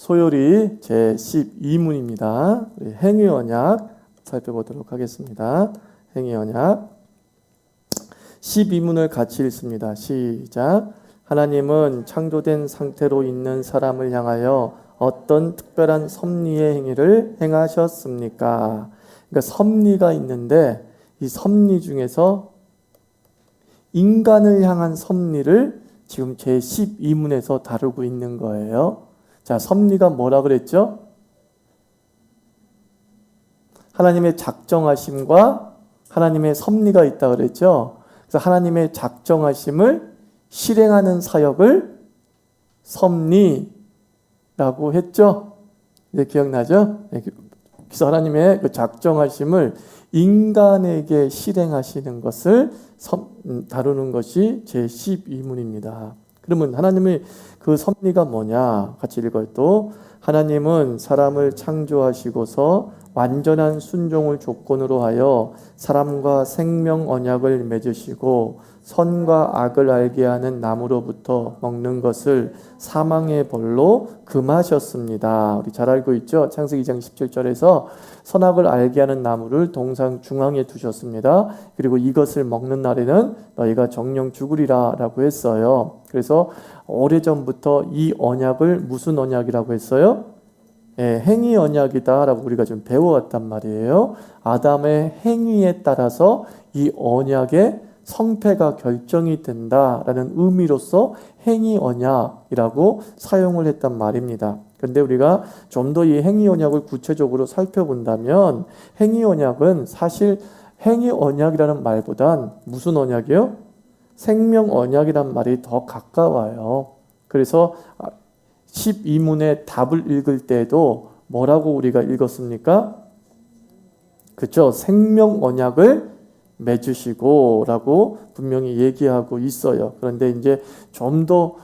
소요리 제12문입니다. 우리 행위언약 살펴보도록 하겠습니다. 행위언약 12문을 같이 읽습니다. 시작. 하나님은 창조된 상태로 있는 사람을 향하여 어떤 특별한 섭리의 행위를 행하셨습니까? 그러니까 섭리가 있는데 이 섭리 중에서 인간을 향한 섭리를 지금 제12문에서 다루고 있는 거예요. 자, 섭리가 뭐라 그랬죠? 하나님의 작정하심과 하나님의 섭리가 있다 그랬죠. 그래서 하나님의 작정하심을 실행하는 사역을 섭리라고 했죠. 이제 기억나죠? 그래서 하나님의 그 작정하심을 인간에게 실행하시는 것을 다루는 것이 제12문입니다. 그러면 하나님의 그 섭리가 뭐냐? 같이 읽어요. 또 하나님은 사람을 창조하시고서 완전한 순종을 조건으로 하여 사람과 생명 언약을 맺으시고 선과 악을 알게 하는 나무로부터 먹는 것을 사망의 벌로 금하셨습니다. 우리 잘 알고 있죠? 창세기 2장 17절에서 선악을 알게 하는 나무를 동상 중앙에 두셨습니다. 그리고 이것을 먹는 날에는 너희가 정령 죽으리라 라고 했어요. 그래서 오래전부터 이 언약을 무슨 언약이라고 했어요? 행위 언약이다 라고 우리가 좀 배워왔단 말이에요. 아담의 행위에 따라서 이 언약의 성패가 결정이 된다라는 의미로서 행위 언약이라고 사용을 했단 말입니다. 그런데 우리가 좀 더 이 행위 언약을 구체적으로 살펴본다면 행위 언약은 사실 행위 언약이라는 말보단 무슨 언약이요? 생명 언약이란 말이 더 가까워요. 그래서 12문의 답을 읽을 때에도 뭐라고 우리가 읽었습니까? 그렇죠? 생명 언약을 맺으시고 라고 분명히 얘기하고 있어요. 그런데 이제 좀 더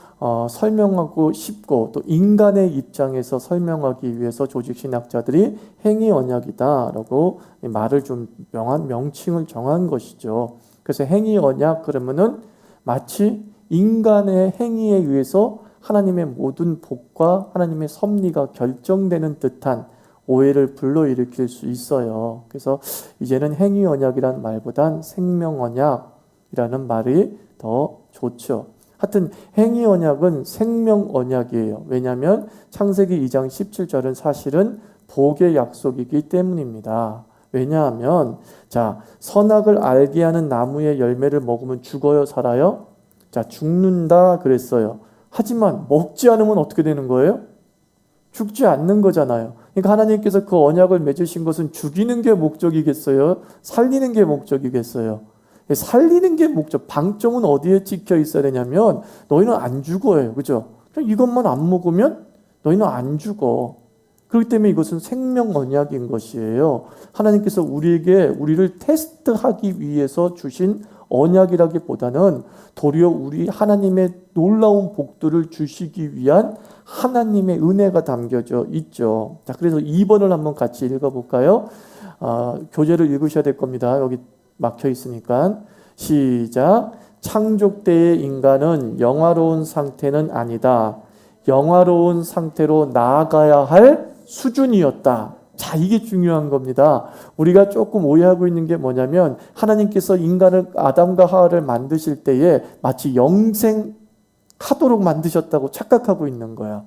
설명하고 싶고 또 인간의 입장에서 설명하기 위해서 조직신학자들이 행위 언약이다 라고 말을 좀 명칭을 정한 것이죠. 그래서 행위 언약 그러면은 마치 인간의 행위에 의해서 하나님의 모든 복과 하나님의 섭리가 결정되는 듯한 오해를 불러일으킬 수 있어요. 그래서 이제는 행위 언약이란 말보단 생명 언약이라는 말이 더 좋죠. 하여튼 행위 언약은 생명 언약이에요. 왜냐하면 창세기 2장 17절은 사실은 복의 약속이기 때문입니다. 왜냐하면 자, 선악을 알게 하는 나무의 열매를 먹으면 죽어요, 살아요? 자, 죽는다 그랬어요. 하지만 먹지 않으면 어떻게 되는 거예요? 죽지 않는 거잖아요. 그러니까 하나님께서 그 언약을 맺으신 것은 죽이는 게 목적이겠어요? 살리는 게 목적이겠어요? 살리는 게 목적. 방점은 어디에 찍혀 있어야 되냐면 너희는 안 죽어요. 그죠? 이것만 안 먹으면 너희는 안 죽어. 그렇기 때문에 이것은 생명 언약인 것이에요. 하나님께서 우리를 테스트하기 위해서 주신 언약이라기보다는 도리어 우리 하나님의 놀라운 복들을 주시기 위한 하나님의 은혜가 담겨져 있죠. 자, 그래서 2번을 한번 같이 읽어볼까요? 교재를 읽으셔야 될 겁니다. 여기 막혀 있으니까. 시작. 창조 때의 인간은 영화로운 상태는 아니다. 영화로운 상태로 나아가야 할 수준이었다. 자, 이게 중요한 겁니다. 우리가 조금 오해하고 있는 게 뭐냐면 하나님께서 인간을 아담과 하와를 만드실 때에 마치 영생하도록 만드셨다고 착각하고 있는 거야.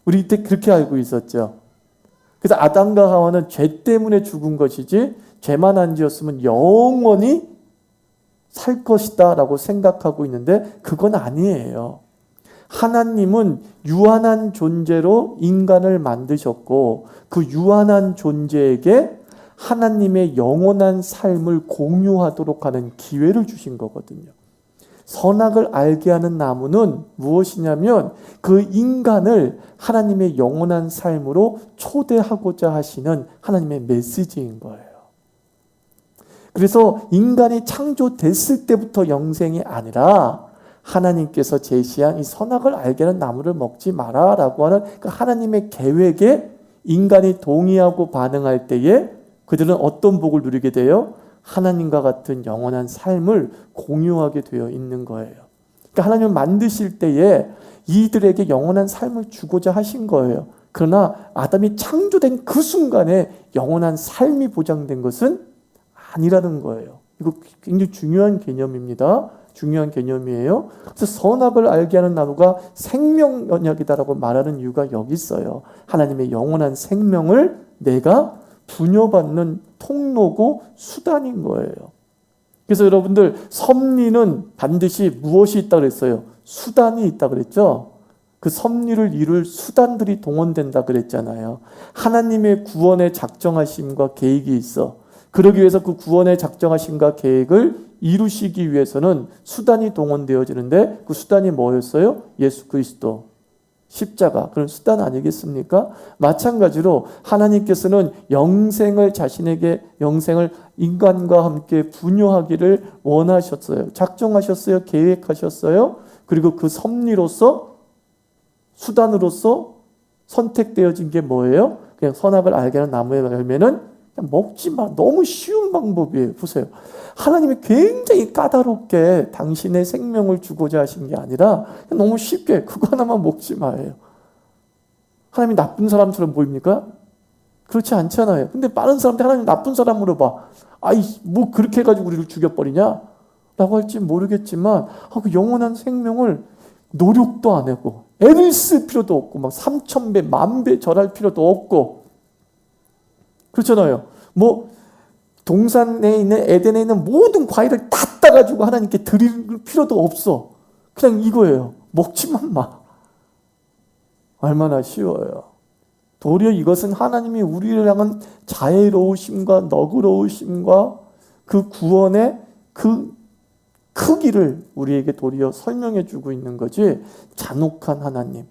우리 이때 그렇게 알고 있었죠. 그래서 아담과 하와는 죄 때문에 죽은 것이지 죄만 안 지었으면 영원히 살 것이다 라고 생각하고 있는데 그건 아니에요. 하나님은 유한한 존재로 인간을 만드셨고 그 유한한 존재에게 하나님의 영원한 삶을 공유하도록 하는 기회를 주신 거거든요. 선악을 알게 하는 나무는 무엇이냐면 그 인간을 하나님의 영원한 삶으로 초대하고자 하시는 하나님의 메시지인 거예요. 그래서 인간이 창조됐을 때부터 영생이 아니라 하나님께서 제시한 이 선악을 알게 하는 나무를 먹지 마라 라고 하는 그 하나님의 계획에 인간이 동의하고 반응할 때에 그들은 어떤 복을 누리게 돼요? 하나님과 같은 영원한 삶을 공유하게 되어 있는 거예요. 그러니까 하나님은 만드실 때에 이들에게 영원한 삶을 주고자 하신 거예요. 그러나 아담이 창조된 그 순간에 영원한 삶이 보장된 것은 아니라는 거예요. 이거 굉장히 중요한 개념입니다. 중요한 개념이에요. 그래서 선악을 알게 하는 나무가 생명 언약이다라고 말하는 이유가 여기 있어요. 하나님의 영원한 생명을 내가 부여받는 통로고 수단인 거예요. 그래서 여러분들 섭리는 반드시 무엇이 있다 그랬어요? 수단이 있다 그랬죠? 그 섭리를 이룰 수단들이 동원된다 그랬잖아요. 하나님의 구원의 작정하심과 계획이 있어. 그러기 위해서 그 구원의 작정하심과 계획을 이루시기 위해서는 수단이 동원되어지는데 그 수단이 뭐였어요? 예수 그리스도. 십자가. 그런 수단 아니겠습니까? 마찬가지로 하나님께서는 영생을 자신에게 영생을 인간과 함께 분유하기를 원하셨어요. 작정하셨어요. 계획하셨어요. 그리고 그 섭리로서 수단으로서 선택되어진 게 뭐예요? 그냥 선악을 알게 하는 나무의 열매는 그냥 먹지 마. 너무 쉬운 방법이에요. 보세요. 하나님이 굉장히 까다롭게 당신의 생명을 주고자 하신 게 아니라 너무 쉽게 그거 하나만 먹지 마예요. 하나님이 나쁜 사람처럼 보입니까? 그렇지 않잖아요. 근데 많은 사람들이 하나님 나쁜 사람으로 봐. 아이 뭐 그렇게 해가지고 우리를 죽여버리냐? 라고 할지 모르겠지만 그 영원한 생명을 노력도 안 하고 애를 쓸 필요도 없고 막 3,000배, 10,000배 절할 필요도 없고 그렇잖아요. 뭐 동산에 있는 에덴에 있는 모든 과일을 다 따가지고 하나님께 드릴 필요도 없어. 그냥 이거예요. 먹지만 마. 얼마나 쉬워요. 도리어 이것은 하나님이 우리를 향한 자애로우심과 너그러우심과 그 구원의 그 크기를 우리에게 도리어 설명해 주고 있는 거지. 잔혹한 하나님,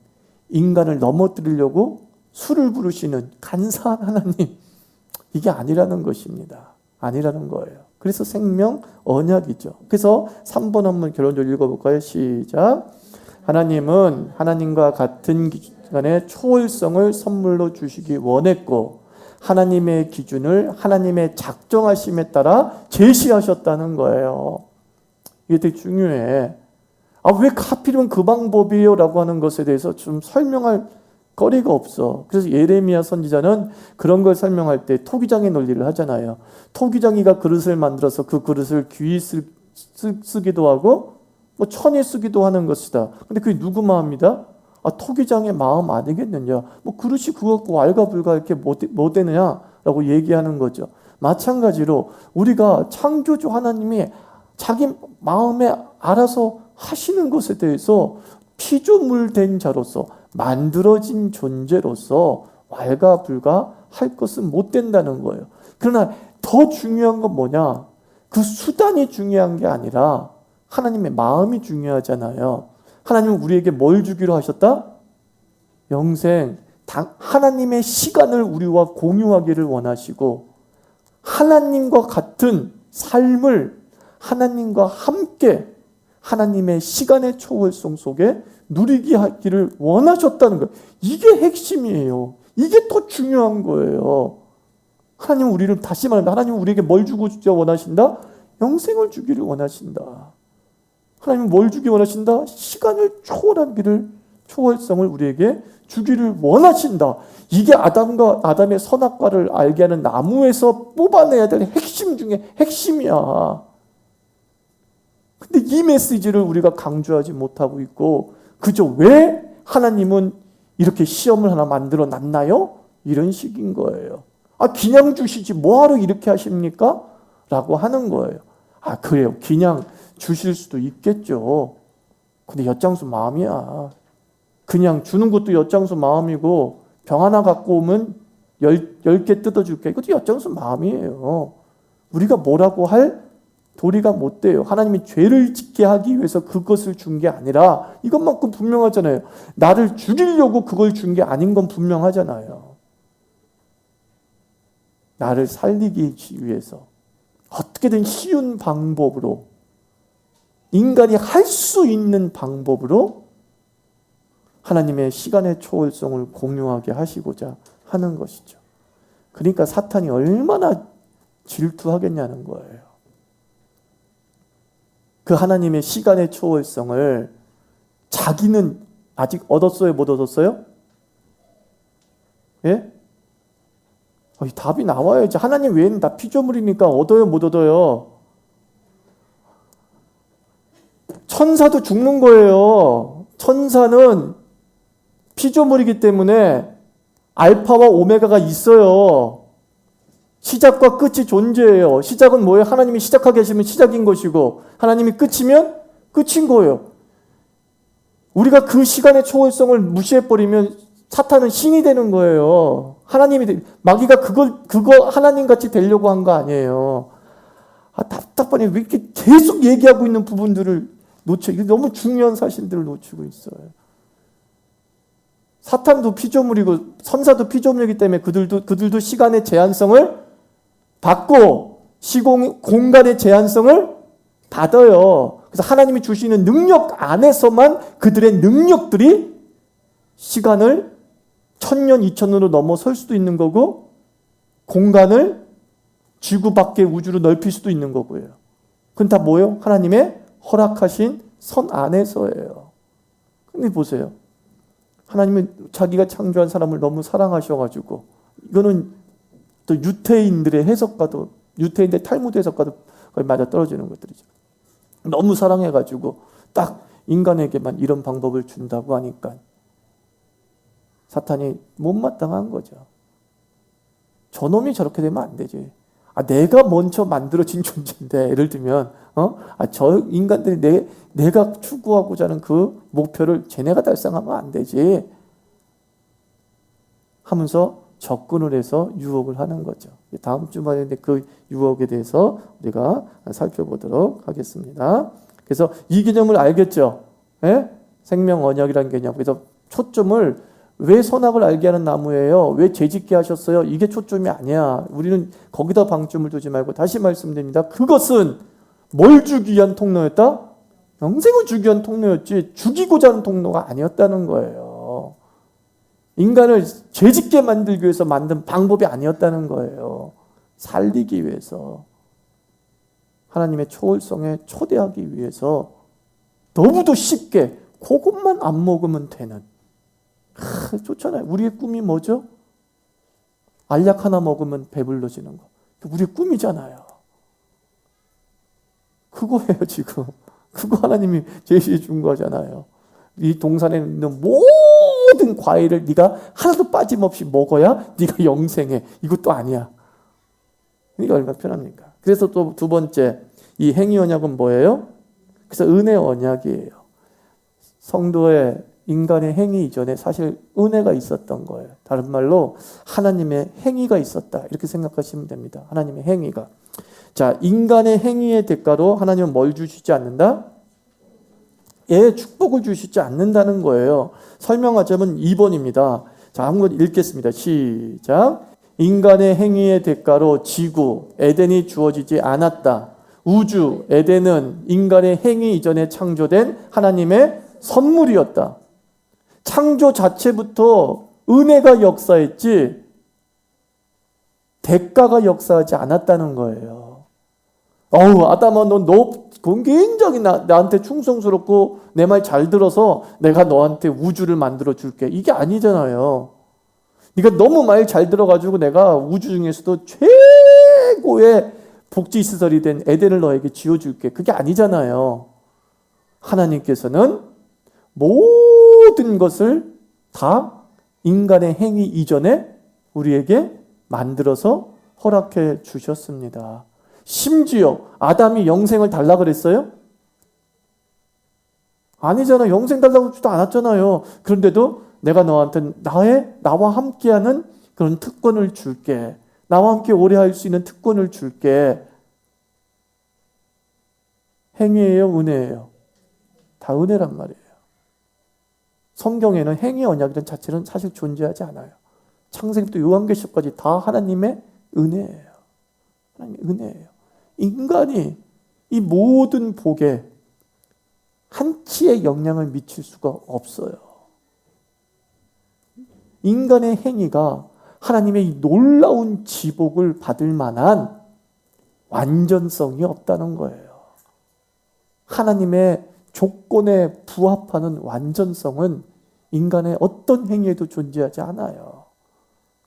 인간을 넘어뜨리려고 수를 부르시는 간사한 하나님, 이게 아니라는 것입니다. 아니라는 거예요. 그래서 생명 언약이죠. 그래서 3번 한번 결론적으로 읽어볼까요? 시작. 하나님은 하나님과 같은 기준의 초월성을 선물로 주시기 원했고 하나님의 기준을 하나님의 작정하심에 따라 제시하셨다는 거예요. 이게 되게 중요해. 왜 하필이면 그 방법이에요? 라고 하는 것에 대해서 좀 설명할 거리가 없어. 그래서 예레미야 선지자는 그런 걸 설명할 때 토기장의 논리를 하잖아요. 토기장이가 그릇을 만들어서 그 그릇을 귀히 쓰기도 하고 뭐 천에 쓰기도 하는 것이다. 근데 그게 누구 마음이다? 토기장의 마음 아니겠느냐? 뭐 그릇이 그거 갖고 왈가불가 이렇게 뭐 되느냐라고 얘기하는 거죠. 마찬가지로 우리가 창조주 하나님이 자기 마음에 알아서 하시는 것에 대해서 피조물된 자로서 만들어진 존재로서 왈가불가 할 것은 못 된다는 거예요. 그러나 더 중요한 건 뭐냐? 그 수단이 중요한 게 아니라 하나님의 마음이 중요하잖아요. 하나님은 우리에게 뭘 주기로 하셨다? 영생. 하나님의 시간을 우리와 공유하기를 원하시고 하나님과 같은 삶을 하나님과 함께 하나님의 시간의 초월성 속에 누리게 하기를 원하셨다는 거예요. 이게 핵심이에요. 이게 더 중요한 거예요. 하나님은 우리를 다시 말합니다. 하나님은 우리에게 뭘 주고 주자 원하신다? 영생을 주기를 원하신다. 하나님은 뭘 주기 원하신다? 시간을 초월한 길을 초월성을 우리에게 주기를 원하신다. 이게 아담의 선악과를 알게 하는 나무에서 뽑아내야 될 핵심 중에 핵심이야. 근데 이 메시지를 우리가 강조하지 못하고 있고 그저 왜 하나님은 이렇게 시험을 하나 만들어 놨나요? 이런 식인 거예요. 그냥 주시지 뭐하러 이렇게 하십니까? 라고 하는 거예요. 그래요. 그냥 주실 수도 있겠죠. 근데 엿장수 마음이야. 그냥 주는 것도 엿장수 마음이고 병 하나 갖고 오면 10개 뜯어줄게. 이것도 엿장수 마음이에요. 우리가 뭐라고 할 도리가 못 돼요. 하나님이 죄를 짓게 하기 위해서 그것을 준 게 아니라 이것만큼 분명하잖아요. 나를 죽이려고 그걸 준 게 아닌 건 분명하잖아요. 나를 살리기 위해서 어떻게든 쉬운 방법으로 인간이 할 수 있는 방법으로 하나님의 시간의 초월성을 공유하게 하시고자 하는 것이죠. 그러니까 사탄이 얼마나 질투하겠냐는 거예요. 그 하나님의 시간의 초월성을 자기는 아직 얻었어요? 못 얻었어요? 예? 답이 나와야지. 하나님 외에는 다 피조물이니까 얻어요? 못 얻어요? 천사도 죽는 거예요. 천사는 피조물이기 때문에 알파와 오메가가 있어요. 시작과 끝이 존재해요. 시작은 뭐예요? 하나님이 시작하게 하시면 시작인 것이고 하나님이 끝이면 끝인 거예요. 우리가 그 시간의 초월성을 무시해버리면 사탄은 신이 되는 거예요. 마귀가 그거 하나님같이 되려고 한 거 아니에요. 답답하네. 왜 이렇게 계속 얘기하고 있는 부분들을 이게 너무 중요한 사실들을 놓치고 있어요. 사탄도 피조물이고 선사도 피조물이기 때문에 그들도 시간의 제한성을 받고 공간의 제한성을 받아요. 그래서 하나님이 주시는 능력 안에서만 그들의 능력들이 시간을 1000년, 2000년으로 넘어설 수도 있는 거고 공간을 지구 밖의 우주로 넓힐 수도 있는 거고요. 그건 다 뭐예요? 하나님의 허락하신 선 안에서예요. 근데 보세요. 하나님은 자기가 창조한 사람을 너무 사랑하셔가지고 이거는 또 유태인들의 해석과도 유태인들의 탈무드 해석과도 거의 맞아 떨어지는 것들이죠. 너무 사랑해가지고 딱 인간에게만 이런 방법을 준다고 하니까 사탄이 못마땅한 거죠. 저놈이 저렇게 되면 안 되지. 내가 먼저 만들어진 존재인데 예를 들면 저 인간들이 내가 추구하고자 하는 그 목표를 쟤네가 달성하면 안 되지 하면서 접근을 해서 유혹을 하는 거죠. 다음 주말에 그 유혹에 대해서 우리가 살펴보도록 하겠습니다. 그래서 이 개념을 알겠죠? 예? 생명 언약이라는 개념. 그래서 초점을 왜 선악을 알게 하는 나무예요? 왜 죄짓게 하셨어요? 이게 초점이 아니야. 우리는 거기다 방점을 두지 말고 다시 말씀드립니다. 그것은 뭘 주기 위한 통로였다? 영생을 주기 위한 통로였지 죽이고자 하는 통로가 아니었다는 거예요. 인간을 죄짓게 만들기 위해서 만든 방법이 아니었다는 거예요. 살리기 위해서. 하나님의 초월성에 초대하기 위해서 너무도 쉽게 그것만 안 먹으면 되는 좋잖아요. 우리의 꿈이 뭐죠? 알약 하나 먹으면 배불러지는 거. 우리의 꿈이잖아요. 그거예요 지금. 그거 하나님이 제시해 준 거잖아요. 이 동산에 있는 모든 과일을 네가 하나도 빠짐없이 먹어야 네가 영생해. 이것도 아니야. 이게 얼마나 편합니까? 그래서 또 두 번째 이 행위 언약은 뭐예요? 그래서 은혜 언약이에요. 성도의 인간의 행위 이전에 사실 은혜가 있었던 거예요. 다른 말로 하나님의 행위가 있었다. 이렇게 생각하시면 됩니다. 하나님의 행위가. 자, 인간의 행위의 대가로 하나님은 뭘 주시지 않는다? 축복을 주시지 않는다는 거예요. 설명하자면 2번입니다. 자, 한번 읽겠습니다. 시작. 인간의 행위의 대가로 지구, 에덴이 주어지지 않았다. 우주, 에덴은 인간의 행위 이전에 창조된 하나님의 선물이었다. 창조 자체부터 은혜가 역사했지 대가가 역사하지 않았다는 거예요. 아담아 너 굉장히 나한테 충성스럽고 내 말 잘 들어서 내가 너한테 우주를 만들어 줄게. 이게 아니잖아요. 네가 너무 말 잘 들어가지고 내가 우주 중에서도 최고의 복지시설이 된 에덴을 너에게 지어줄게. 그게 아니잖아요. 하나님께서는 모든 것을 다 인간의 행위 이전에 우리에게 만들어서 허락해 주셨습니다. 심지어 아담이 영생을 달라 그랬어요? 아니잖아요. 영생 달라고 하지도 않았잖아요. 그런데도 내가 너한테 나와 함께하는 그런 특권을 줄게. 나와 함께 오래 할 수 있는 특권을 줄게. 행위예요? 은혜예요? 다 은혜란 말이에요. 성경에는 행위 언약이라는 자체는 사실 존재하지 않아요. 창세기부터 요한계시록까지 다 하나님의 은혜예요. 하나님의 은혜예요. 인간이 이 모든 복에 한 치의 영향을 미칠 수가 없어요. 인간의 행위가 하나님의 이 놀라운 지복을 받을 만한 완전성이 없다는 거예요. 하나님의 조건에 부합하는 완전성은 인간의 어떤 행위에도 존재하지 않아요.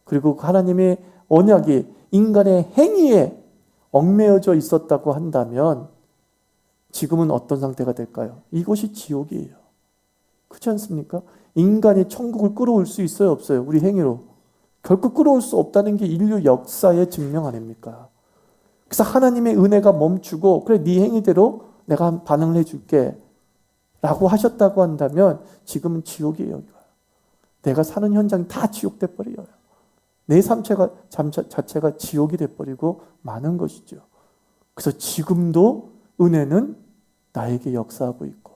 그리고 하나님의 언약이 인간의 행위에 얽매여져 있었다고 한다면 지금은 어떤 상태가 될까요? 이것이 지옥이에요. 그렇지 않습니까? 인간이 천국을 끌어올 수 있어요, 없어요? 우리 행위로. 결코 끌어올 수 없다는 게 인류 역사의 증명 아닙니까? 그래서 하나님의 은혜가 멈추고 그래 네 행위대로 내가 반응을 해줄게 라고 하셨다고 한다면 지금은 지옥이에요. 내가 사는 현장이 다 지옥 돼버려요. 내 삶 자체가 지옥이 돼버리고 마는 것이죠. 그래서 지금도 은혜는 나에게 역사하고 있고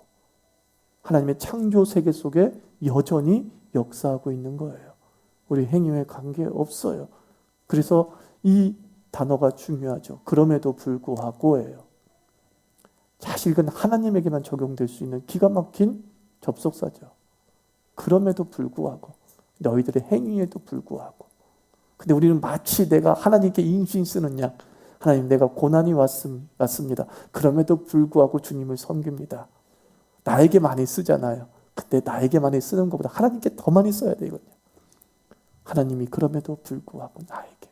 하나님의 창조 세계 속에 여전히 역사하고 있는 거예요. 우리 행위에 관계없어요. 그래서 이 단어가 중요하죠. 그럼에도 불구하고예요. 사실은 하나님에게만 적용될 수 있는 기가 막힌 접속사죠. 그럼에도 불구하고 너희들의 행위에도 불구하고 근데 우리는 마치 내가 하나님께 인신 쓰는 양 하나님 내가 고난이 왔습니다. 그럼에도 불구하고 주님을 섬깁니다. 나에게 많이 쓰잖아요. 근데 나에게 많이 쓰는 것보다 하나님께 더 많이 써야 되거든요. 하나님이 그럼에도 불구하고 나에게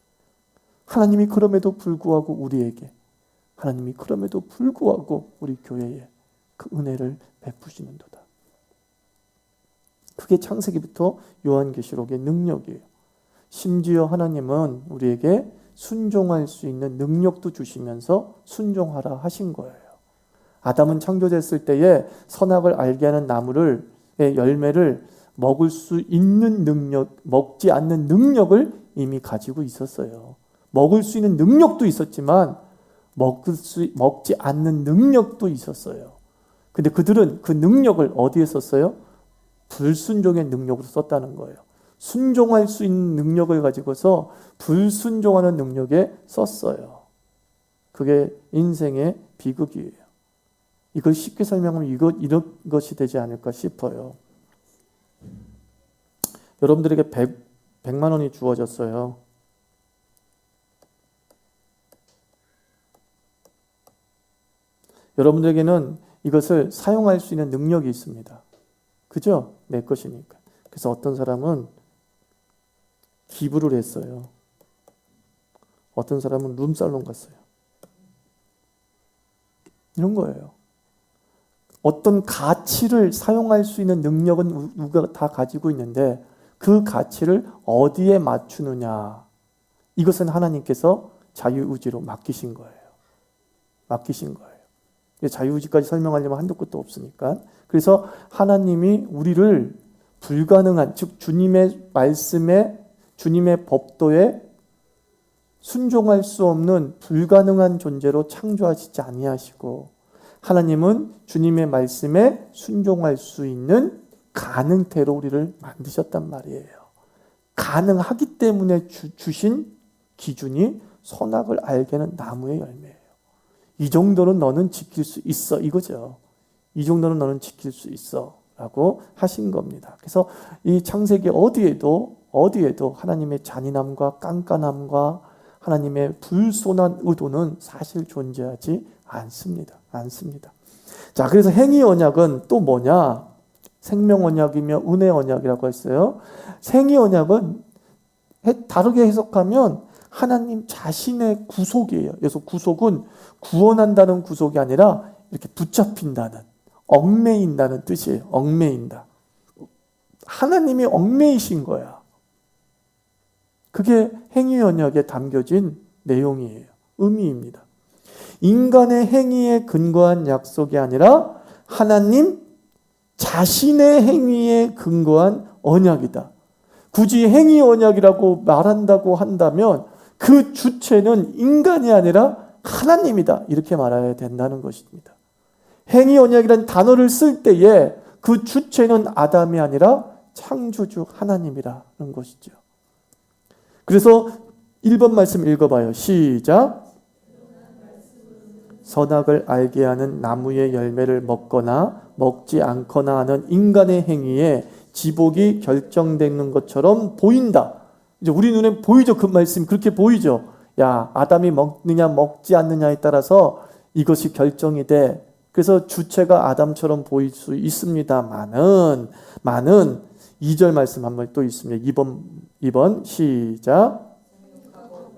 하나님이 그럼에도 불구하고 우리에게 하나님이 그럼에도 불구하고 우리 교회에 그 은혜를 베푸시는도다. 그게 창세기부터 요한계시록의 능력이에요. 심지어 하나님은 우리에게 순종할 수 있는 능력도 주시면서 순종하라 하신 거예요. 아담은 창조됐을 때에 선악을 알게 하는 나무의 열매를 먹을 수 있는 능력, 먹지 않는 능력을 이미 가지고 있었어요. 먹을 수 있는 능력도 있었지만 먹지 않는 능력도 있었어요. 근데 그들은 그 능력을 어디에 썼어요? 불순종의 능력으로 썼다는 거예요. 순종할 수 있는 능력을 가지고서 불순종하는 능력에 썼어요. 그게 인생의 비극이에요. 이걸 쉽게 설명하면 이런 것이 되지 않을까 싶어요. 여러분들에게 100만 원이 주어졌어요. 여러분들에게는 이것을 사용할 수 있는 능력이 있습니다. 그죠? 내 것이니까. 그래서 어떤 사람은 기부를 했어요. 어떤 사람은 룸살롱 갔어요. 이런 거예요. 어떤 가치를 사용할 수 있는 능력은 우리가 다 가지고 있는데 그 가치를 어디에 맞추느냐. 이것은 하나님께서 자유의지로 맡기신 거예요. 맡기신 거예요. 자유의지까지 설명하려면 한도 끝도 없으니까. 그래서 하나님이 우리를 불가능한, 즉 주님의 말씀에 주님의 법도에 순종할 수 없는 불가능한 존재로 창조하시지 아니하시고 하나님은 주님의 말씀에 순종할 수 있는 가능태로 우리를 만드셨단 말이에요. 가능하기 때문에 주신 기준이 선악을 알게 하는 나무의 열매예요. 이 정도는 너는 지킬 수 있어 이거죠. 이 정도는 너는 지킬 수 있어 라고 하신 겁니다. 그래서 이 창세기 어디에도 하나님의 잔인함과 깐깐함과 하나님의 불손한 의도는 사실 존재하지 않습니다. 자, 그래서 행위 언약은 또 뭐냐? 생명 언약이며 은혜 언약이라고 했어요. 행위 언약은 다르게 해석하면 하나님 자신의 구속이에요. 그래서 구속은 구원한다는 구속이 아니라 이렇게 붙잡힌다는, 얽매인다는 뜻이에요. 얽매인다. 하나님이 얽매이신 거야. 그게 행위 언약에 담겨진 내용이에요. 의미입니다. 인간의 행위에 근거한 약속이 아니라 하나님 자신의 행위에 근거한 언약이다. 굳이 행위 언약이라고 말한다고 한다면 그 주체는 인간이 아니라 하나님이다. 이렇게 말해야 된다는 것입니다. 행위 언약이라는 단어를 쓸 때에 그 주체는 아담이 아니라 창조주 하나님이라는 것이죠. 그래서 1번 말씀 읽어봐요. 시작. 선악을 알게 하는 나무의 열매를 먹거나 먹지 않거나 하는 인간의 행위에 지복이 결정되는 것처럼 보인다. 이제 우리 눈에 보이죠. 그 말씀 그렇게 보이죠. 야, 아담이 먹느냐 먹지 않느냐에 따라서 이것이 결정이 돼. 그래서 주체가 아담처럼 보일 수 있습니다만은 2절 말씀 한번 또 있습니다. 2번 시작.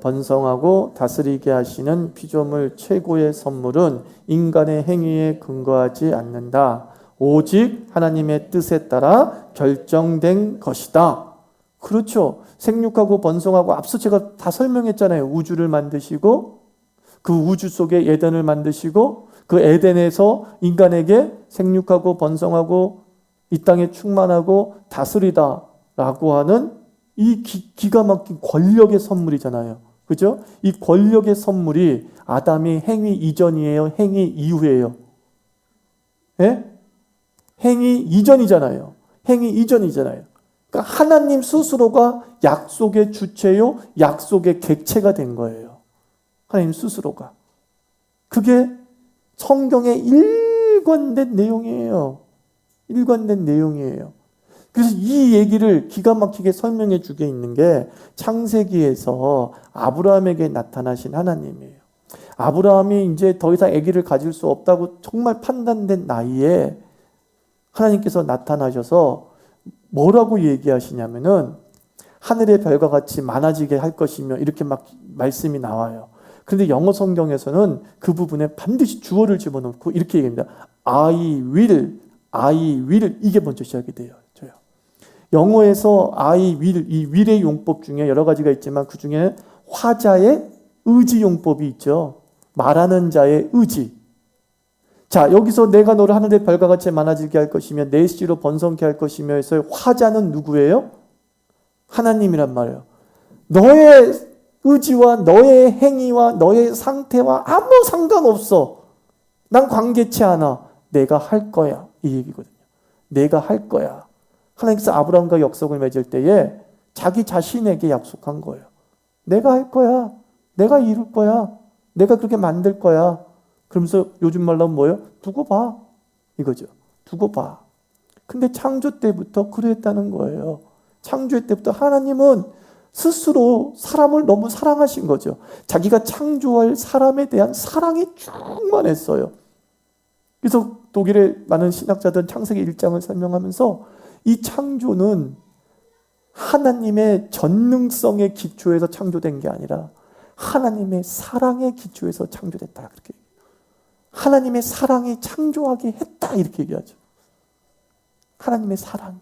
번성하고 다스리게 하시는 피조물 최고의 선물은 인간의 행위에 근거하지 않는다. 오직 하나님의 뜻에 따라 결정된 것이다. 그렇죠. 생육하고 번성하고 앞서 제가 다 설명했잖아요. 우주를 만드시고 그 우주 속에 에덴을 만드시고 그 에덴에서 인간에게 생육하고 번성하고 이 땅에 충만하고 다스리다 라고 하는 이 기가 막힌 권력의 선물이잖아요. 그죠? 이 권력의 선물이 아담이 행위 이전이에요? 행위 이후에요? 예? 행위 이전이잖아요. 행위 이전이잖아요. 그러니까 하나님 스스로가 약속의 주체요, 약속의 객체가 된 거예요. 하나님 스스로가. 그게 성경의 일관된 내용이에요. 일관된 내용이에요. 그래서 이 얘기를 기가 막히게 설명해 주게 있는 게 창세기에서 아브라함에게 나타나신 하나님이에요. 아브라함이 이제 더 이상 아기를 가질 수 없다고 정말 판단된 나이에 하나님께서 나타나셔서 뭐라고 얘기하시냐면은 하늘의 별과 같이 많아지게 할 것이며 이렇게 막 말씀이 나와요. 그런데 영어 성경에서는 그 부분에 반드시 주어를 집어넣고 이렇게 얘기합니다. I will 이게 먼저 시작이 돼요. 영어에서 I will, 이 will의 용법 중에 여러 가지가 있지만 그 중에 화자의 의지 용법이 있죠. 말하는 자의 의지. 자, 여기서 내가 너를 하늘의 별과 같이 많아지게 할 것이며 내 씨로 번성케 할 것이며 해서 화자는 누구예요? 하나님이란 말이에요. 너의 의지와 너의 행위와 너의 상태와 아무 상관없어. 난 관계치 않아. 내가 할 거야. 이 얘기거든요. 내가 할 거야. 하나님께서 아브라함과 약속을 맺을 때에 자기 자신에게 약속한 거예요. 내가 할 거야. 내가 이룰 거야. 내가 그렇게 만들 거야. 그러면서 요즘 말로 하면 뭐예요? 두고 봐. 이거죠. 두고 봐. 근데 창조 때부터 그랬다는 거예요. 창조 때부터 하나님은 스스로 사람을 너무 사랑하신 거죠. 자기가 창조할 사람에 대한 사랑이 충만했어요. 그래서 독일의 많은 신학자들은 창세기 1장을 설명하면서 이 창조는 하나님의 전능성의 기초에서 창조된 게 아니라 하나님의 사랑의 기초에서 창조됐다. 그렇게 하나님의 사랑이 창조하게 했다. 이렇게 얘기하죠. 하나님의 사랑이.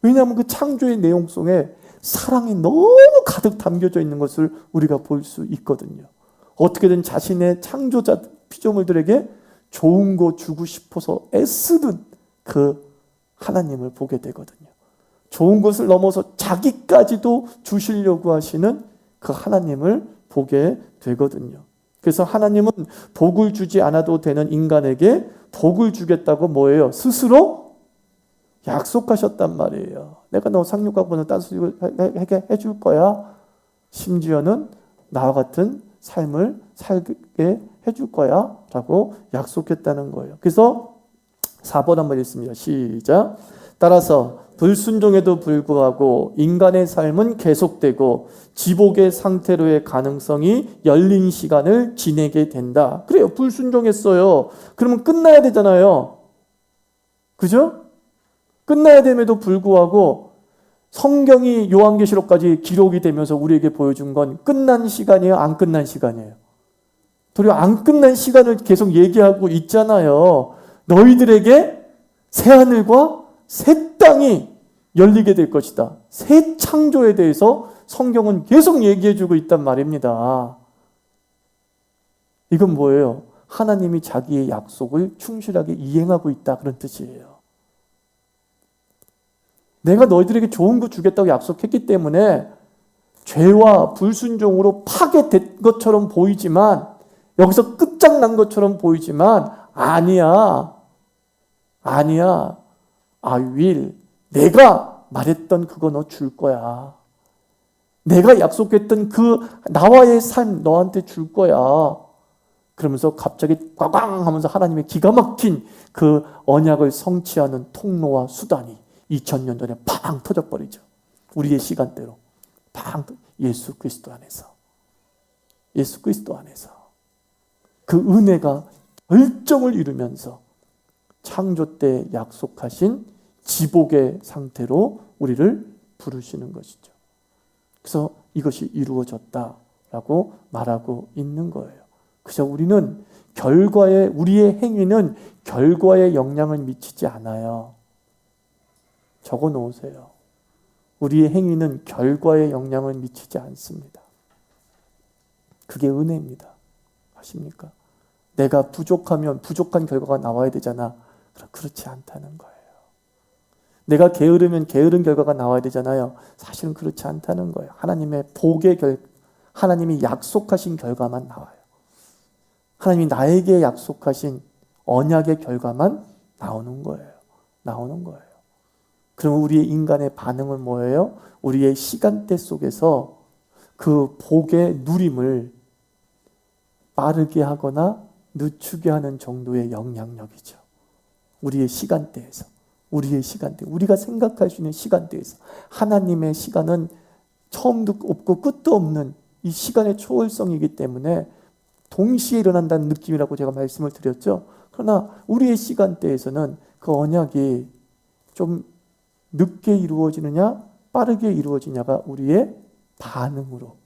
왜냐하면 그 창조의 내용 속에 사랑이 너무 가득 담겨져 있는 것을 우리가 볼 수 있거든요. 어떻게든 자신의 창조자 피조물들에게 좋은 거 주고 싶어서 애쓰는 그 하나님을 보게 되거든요. 좋은 것을 넘어서 자기까지도 주시려고 하시는 그 하나님을 보게 되거든요. 그래서 하나님은 복을 주지 않아도 되는 인간에게 복을 주겠다고 뭐예요? 스스로 약속하셨단 말이에요. 내가 너 상륙하고는 따스리고 해줄 거야. 심지어는 나와 같은 삶을 살게 해줄 거야 라고 약속했다는 거예요. 그래서 4번 한번 읽습니다. 시작. 따라서 불순종에도 불구하고 인간의 삶은 계속되고 지복의 상태로의 가능성이 열린 시간을 지내게 된다. 그래요. 불순종했어요. 그러면 끝나야 되잖아요. 그죠? 끝나야 됨에도 불구하고 성경이 요한계시록까지 기록이 되면서 우리에게 보여준 건 끝난 시간이에요? 안 끝난 시간이에요? 도리어 안 끝난 시간을 계속 얘기하고 있잖아요. 너희들에게 새하늘과 새 땅이 열리게 될 것이다. 새 창조에 대해서 성경은 계속 얘기해주고 있단 말입니다. 이건 뭐예요? 하나님이 자기의 약속을 충실하게 이행하고 있다 그런 뜻이에요. 내가 너희들에게 좋은 거 주겠다고 약속했기 때문에 죄와 불순종으로 파괴된 것처럼 보이지만 여기서 끝장난 것처럼 보이지만 아니야. I will. 내가 말했던 그거 너 줄 거야. 내가 약속했던 그 나와의 삶 너한테 줄 거야. 그러면서 갑자기 꽝꽝 하면서 하나님의 기가 막힌 그 언약을 성취하는 통로와 수단이 2000년 전에 팡 터져버리죠. 우리의 시간대로 팡 예수 그리스도 안에서 그 은혜가 열정을 이루면서 창조 때 약속하신 지복의 상태로 우리를 부르시는 것이죠. 그래서 이것이 이루어졌다라고 말하고 있는 거예요. 그래서 우리는 우리의 행위는 결과에 영향을 미치지 않아요. 적어 놓으세요. 우리의 행위는 결과에 영향을 미치지 않습니다. 그게 은혜입니다. 아십니까? 내가 부족하면 부족한 결과가 나와야 되잖아. 그렇지 않다는 거예요. 내가 게으르면 게으른 결과가 나와야 되잖아요. 사실은 그렇지 않다는 거예요. 하나님이 약속하신 결과만 나와요. 하나님이 나에게 약속하신 언약의 결과만 나오는 거예요. 그러면 우리의 인간의 반응은 뭐예요? 우리의 시간대 속에서 그 복의 누림을 빠르게 하거나 늦추게 하는 정도의 영향력이죠. 우리의 시간대에서. 우리가 생각할 수 있는 시간대에서. 하나님의 시간은 처음도 없고 끝도 없는 이 시간의 초월성이기 때문에 동시에 일어난다는 느낌이라고 제가 말씀을 드렸죠. 그러나 우리의 시간대에서는 그 언약이 좀 늦게 이루어지느냐 빠르게 이루어지냐가 우리의 반응으로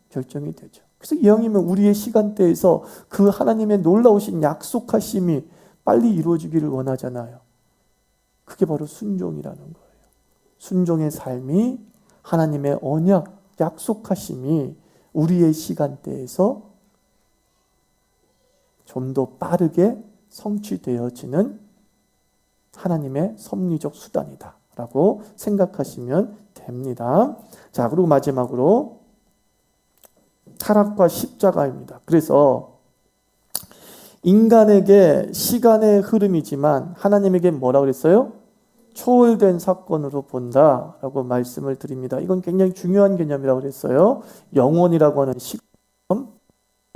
결정이 되죠. 그래서 이왕이면 우리의 시간대에서 그 하나님의 놀라우신 약속하심이 빨리 이루어지기를 원하잖아요. 그게 바로 순종이라는 거예요. 순종의 삶이 하나님의 언약, 약속하심이 우리의 시간대에서 좀 더 빠르게 성취되어지는 하나님의 섭리적 수단이다라고 생각하시면 됩니다. 자, 그리고 마지막으로 타락과 십자가입니다. 그래서 인간에게 시간의 흐름이지만 하나님에게 뭐라고 그랬어요? 초월된 사건으로 본다라고 말씀을 드립니다. 이건 굉장히 중요한 개념이라고 그랬어요. 영원이라고 하는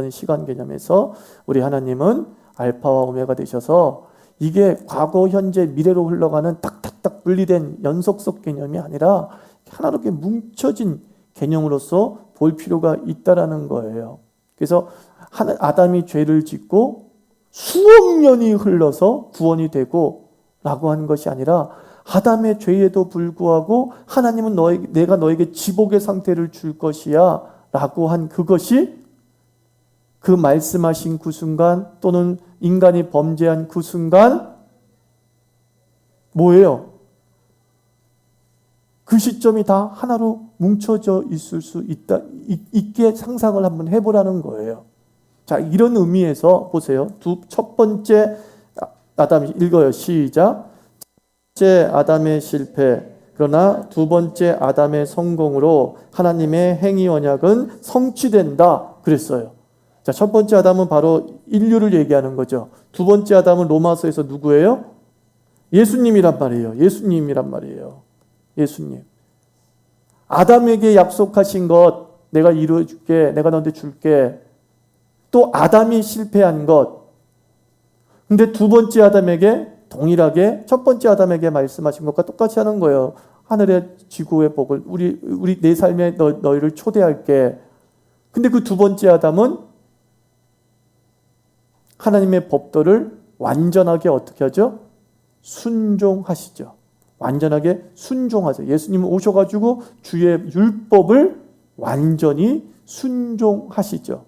시간 개념에서 우리 하나님은 알파와 오메가 되셔서 이게 과거, 현재, 미래로 흘러가는 딱딱딱 분리된 연속성 개념이 아니라 하나로 이렇게 뭉쳐진 개념으로서 볼 필요가 있다라는 거예요. 그래서 아담이 죄를 짓고 수억 년이 흘러서 구원이 되고 라고 하는 것이 아니라 아담의 죄에도 불구하고 하나님은 내가 너에게 지복의 상태를 줄 것이야 라고 한 그것이 그 말씀하신 그 순간 또는 인간이 범죄한 그 순간 뭐예요? 그 시점이 다 하나로 뭉쳐져 있을 수 있게 상상을 한번 해보라는 거예요. 자, 이런 의미에서 보세요. 첫 번째 아담 읽어요. 시작. 첫 번째 아담의 실패, 그러나 두 번째 아담의 성공으로 하나님의 행위 언약은 성취된다 그랬어요. 자, 첫 번째 아담은 바로 인류를 얘기하는 거죠. 두 번째 아담은 로마서에서 누구예요? 예수님이란 말이에요. 예수님. 아담에게 약속하신 것 내가 이루어줄게, 내가 너한테 줄게. 또 아담이 실패한 것. 근데 두 번째 아담에게 동일하게 첫 번째 아담에게 말씀하신 것과 똑같이 하는 거예요. 하늘의 지구의 복을 우리 내 삶에 너희를 초대할게. 근데 그 두 번째 아담은 하나님의 법도를 완전하게 어떻게 하죠? 순종하시죠. 완전하게 순종하세요. 예수님은 오셔가지고 주의 율법을 완전히 순종하시죠.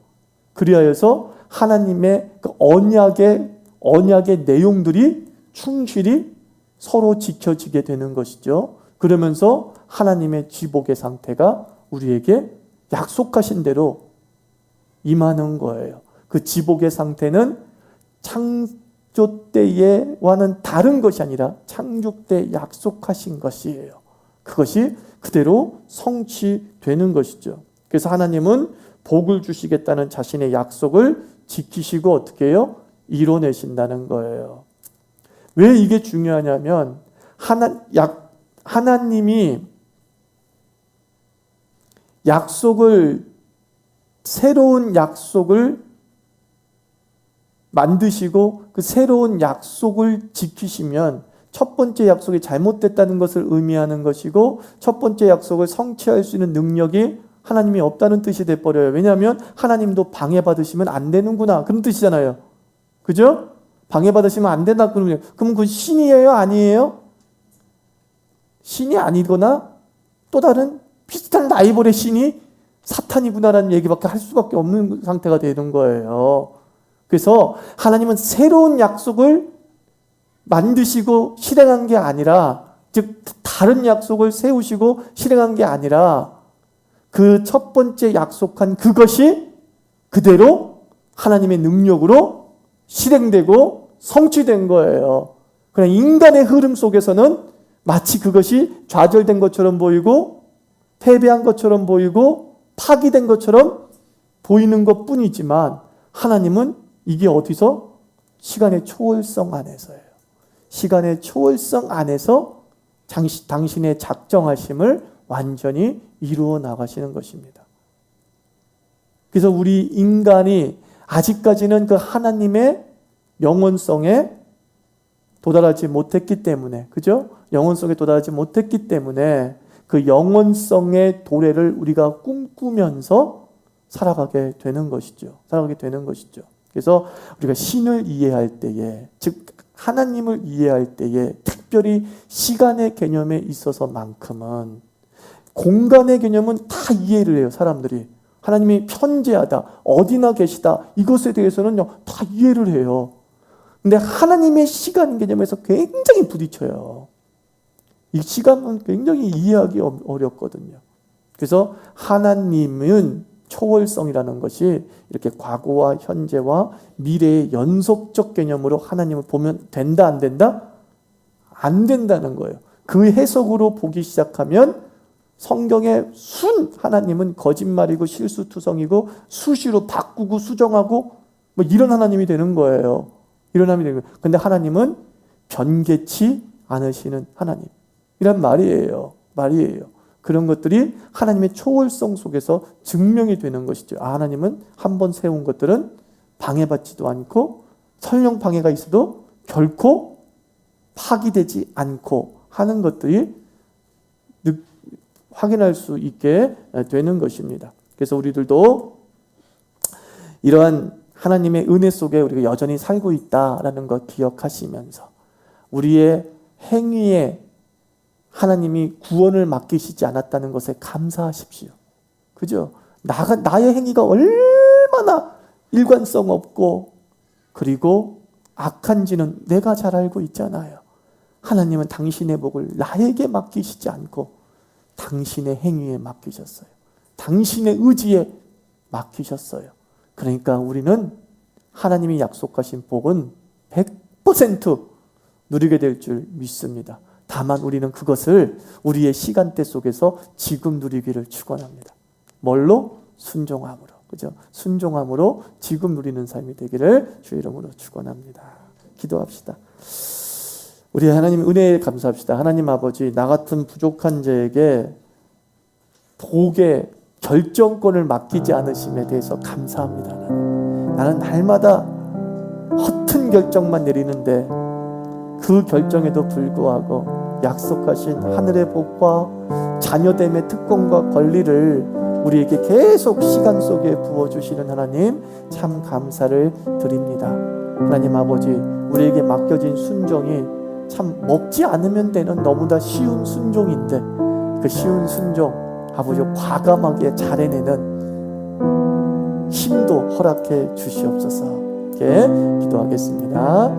그리하여서 하나님의 그 언약의 내용들이 충실히 서로 지켜지게 되는 것이죠. 그러면서 하나님의 지복의 상태가 우리에게 약속하신 대로 임하는 거예요. 그 지복의 상태는 창조 때와는 다른 것이 아니라 창조 때 약속하신 것이에요. 그것이 그대로 성취되는 것이죠. 그래서 하나님은 복을 주시겠다는 자신의 약속을 지키시고 어떻게 해요? 이뤄내신다는 거예요. 왜 이게 중요하냐면 하나님이 새로운 약속을 만드시고 그 새로운 약속을 지키시면 첫 번째 약속이 잘못됐다는 것을 의미하는 것이고 첫 번째 약속을 성취할 수 있는 능력이 하나님이 없다는 뜻이 돼버려요. 왜냐하면 하나님도 방해받으시면 안 되는구나 그런 뜻이잖아요. 그죠? 방해받으시면 안 된다. 그러면 그 신이에요? 아니에요? 신이 아니거나 또 다른 비슷한 라이벌의 신이 사탄이구나라는 얘기밖에 할 수밖에 없는 상태가 되는 거예요. 그래서 하나님은 새로운 약속을 만드시고 실행한 게 아니라, 즉 다른 약속을 세우시고 실행한 게 아니라 그 첫 번째 약속한 그것이 그대로 하나님의 능력으로 실행되고 성취된 거예요. 그냥 인간의 흐름 속에서는 마치 그것이 좌절된 것처럼 보이고 패배한 것처럼 보이고 파기된 것처럼 보이는 것뿐이지만, 하나님은 이게 어디서? 시간의 초월성 안에서예요. 시간의 초월성 안에서 당신의 작정하심을 완전히 이루어 나가시는 것입니다. 그래서 우리 인간이 아직까지는 그 하나님의 영원성에 도달하지 못했기 때문에, 그죠? 영원성에 도달하지 못했기 때문에 그 영원성의 도래를 우리가 꿈꾸면서 살아가게 되는 것이죠. 그래서 우리가 신을 이해할 때에, 즉 하나님을 이해할 때에, 특별히 시간의 개념에 있어서만큼은, 공간의 개념은 다 이해를 해요. 사람들이 하나님이 편재하다, 어디나 계시다, 이것에 대해서는요 다 이해를 해요. 근데 하나님의 시간 개념에서 굉장히 부딪혀요. 이 시간은 굉장히 이해하기 어렵거든요. 그래서 하나님은 초월성이라는 것이 이렇게 과거와 현재와 미래의 연속적 개념으로 하나님을 보면 된다, 안 된다? 안 된다는 거예요. 그 해석으로 보기 시작하면 성경의 하나님은 거짓말이고 실수투성이고 수시로 바꾸고 수정하고 뭐 이런 하나님이 되는 거예요. 이런 하나님이 되는 거예요. 근데 하나님은 변개치 않으시는 하나님, 이란 말이에요. 그런 것들이 하나님의 초월성 속에서 증명이 되는 것이죠. 하나님은 한번 세운 것들은 방해받지도 않고, 설령 방해가 있어도 결코 파기되지 않고 하는 것들이 확인할 수 있게 되는 것입니다. 그래서 우리들도 이러한 하나님의 은혜 속에 우리가 여전히 살고 있다라는 것 기억하시면서, 우리의 행위에 하나님이 구원을 맡기시지 않았다는 것에 감사하십시오. 그죠? 나의 행위가 얼마나 일관성 없고 그리고 악한지는 내가 잘 알고 있잖아요. 하나님은 당신의 복을 나에게 맡기시지 않고 당신의 행위에 맡기셨어요. 당신의 의지에 맡기셨어요. 그러니까 우리는 하나님이 약속하신 복은 100% 누리게 될 줄 믿습니다. 다만 우리는 그것을 우리의 시간대 속에서 지금 누리기를 축원합니다. 뭘로? 순종함으로. 그죠? 순종함으로 지금 누리는 삶이 되기를 주의 이름으로 축원합니다. 기도합시다. 우리 하나님 은혜에 감사합시다. 하나님 아버지, 나 같은 부족한 자에게 복의 결정권을 맡기지 않으심에 대해서 감사합니다. 하나님. 나는 날마다 허튼 결정만 내리는데 그 결정에도 불구하고 약속하신 하늘의 복과 자녀됨의 특권과 권리를 우리에게 계속 시간 속에 부어주시는 하나님, 참 감사를 드립니다. 하나님 아버지, 우리에게 맡겨진 순종이 참 먹지 않으면 되는 너무나 쉬운 순종인데, 그 쉬운 순종 아버지 과감하게 잘해내는 힘도 허락해 주시옵소서. 이렇게 기도하겠습니다.